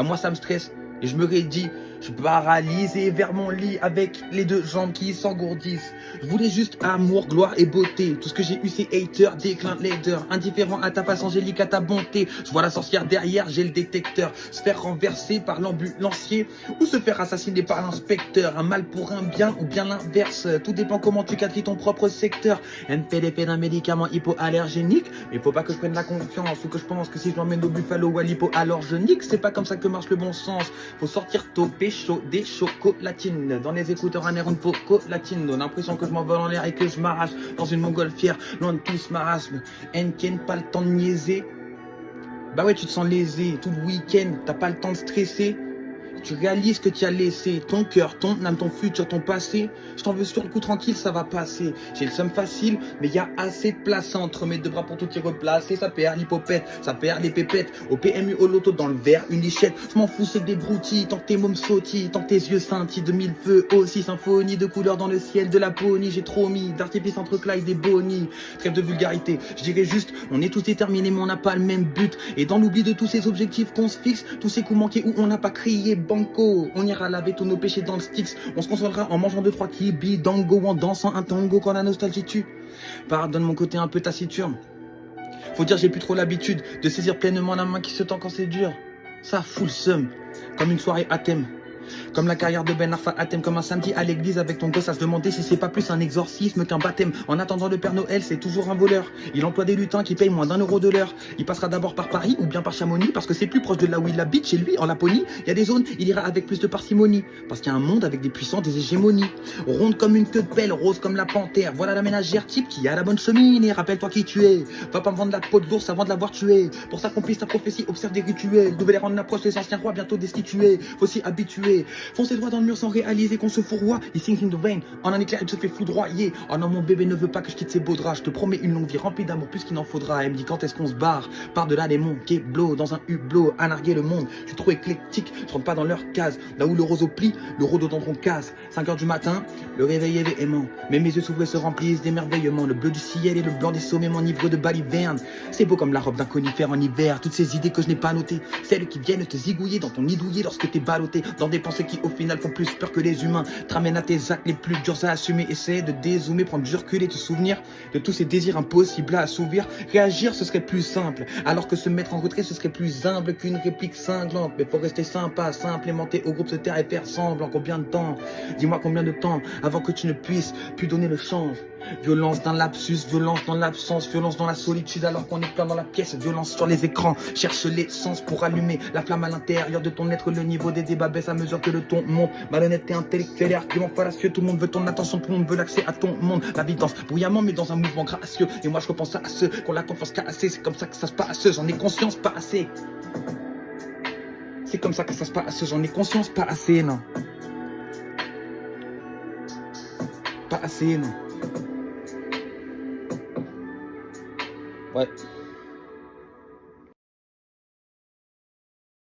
Moi ça me stresse et je me raidis. Je paralysé vers mon lit avec les deux jambes qui s'engourdissent. Je voulais juste amour, gloire et beauté. Tout ce que j'ai eu c'est hater, déclin, laideur. Indifférent à ta face angélique, à ta bonté. Je vois la sorcière derrière, j'ai le détecteur. Se faire renverser par l'ambulancier ou se faire assassiner par l'inspecteur. Un mal pour un bien ou bien l'inverse. Tout dépend comment tu quadrilles ton propre secteur. NPDP d'un médicament hypoallergénique. Mais faut pas que je prenne la confiance ou que je pense que si je l'emmène au buffalo ou à l'hypo alors je nique. C'est pas comme ça que marche le bon sens. Faut sortir tôt, chaud, des chocolatines. Dans les écouteurs, un air une poco latino. L'impression que je m'envole en l'air et que je m'arrache dans une montgolfière, loin de tout ce marasme. Enken, pas le temps de niaiser. Bah ouais, tu te sens lésé. Tout le week-end, t'as pas le temps de stresser. Tu réalises que tu as laissé ton cœur, ton âme, ton futur, ton passé. Je t'en veux sur le coup tranquille, ça va passer. J'ai le seum facile, mais y a assez de place entre mes deux bras pour tout y replacer. Ça perd l'hypopète, ça perd les pépettes. Au PMU, au loto, dans le verre, une lichette. Je m'en fous, c'est des broutilles. Tant que tes mômes sautillent, tant que tes yeux scintillent de mille feux. Aussi symphonie de couleurs dans le ciel de la pony. J'ai trop mis d'artifice entre Clyde et Bonnie. Trêve de vulgarité, je dirais juste, on est tous déterminés, mais on n'a pas le même but. Et dans l'oubli de tous ces objectifs qu'on se fixe, tous ces coups manqués où on n'a pas crié banco, on ira laver tous nos péchés dans le Styx. On se consolera en mangeant 2-3 kibis dango, en dansant un tango quand la nostalgie tue. Pardonne mon côté un peu taciturne. Faut dire j'ai plus trop l'habitude de saisir pleinement la main qui se tend quand c'est dur. Ça fout le seum, comme une soirée à thème. Comme la carrière de Ben Arfa à thème, comme un samedi à l'église avec ton gosse à se demander si c'est pas plus un exorcisme qu'un baptême. En attendant le Père Noël, c'est toujours un voleur. Il emploie des lutins qui payent moins d'1 € de l'heure. Il passera d'abord par Paris ou bien par Chamonix parce que c'est plus proche de là où il habite, chez lui, en Laponie. Il y a des zones, il ira avec plus de parcimonie parce qu'il y a un monde avec des puissants, des hégémonies. Ronde comme une queue de pelle, rose comme la panthère. Voilà la ménagère type qui a la bonne cheminée. Rappelle-toi qui tu es. Va pas me vendre la peau de l'ours avant de l'avoir tué. Pour s'accomplir ta prophétie, observe des rituels. Nouvelle ère en approche, les anciens rois bientôt destitués. Faut s'y habituer. Foncer droit dans le mur sans réaliser qu'on se fourroie. Il sings in the rain, en un éclair il se fait foudroyer. Oh non, mon bébé ne veut pas que je quitte ses beaux draps. Je te promets une longue vie remplie d'amour plus qu'il n'en faudra. Elle me dit quand est-ce qu'on se barre. Par-delà les monts, Keblo, dans un hublot, à narguer le monde. Je suis trop éclectique, je rentre pas dans leur case. Là où le roseau plie, le rhododendron casse. 5h du matin, le réveil est véhément. Mais mes yeux s'ouvrent et se remplissent d'émerveillement. Le bleu du ciel et le blanc des sommets m'enivrent de baliverne. C'est beau comme la robe d'un conifère en hiver. Toutes ces idées que je n'ai pas notées, celles qui viennent te zigouiller dans ton nid douillet lorsque t'es ballotté dans des pensées qui au final font plus peur que les humains. Te ramène à tes actes les plus durs à assumer. Essaie de dézoomer, prendre du recul et te souvenir de tous ces désirs impossibles à assouvir. Réagir ce serait plus simple, alors que se mettre en retrait ce serait plus humble qu'une réplique cinglante. Mais faut rester sympa, s'implémenter au groupe, se taire et faire semblant. Combien de temps, dis-moi combien de temps avant que tu ne puisses plus donner le change. Violence dans l'absus, violence dans l'absence, violence dans la solitude alors qu'on est plein dans la pièce, violence sur les écrans. Cherche l'essence pour allumer la flamme à l'intérieur de ton être. Le niveau des débats baisse à mesure que le ton monte. Malhonnêteté intellectuelle et argument fallacieux. Tout le monde veut ton attention, tout le monde veut l'accès à ton monde. La vie danse bruyamment mais dans un mouvement gracieux. Et moi je repense à ceux qu'on la confiance qu'à assez. C'est comme ça que ça se passe, j'en ai conscience pas assez. C'est comme ça que ça se passe, j'en ai conscience pas assez, non. Pas assez, non. Ouais.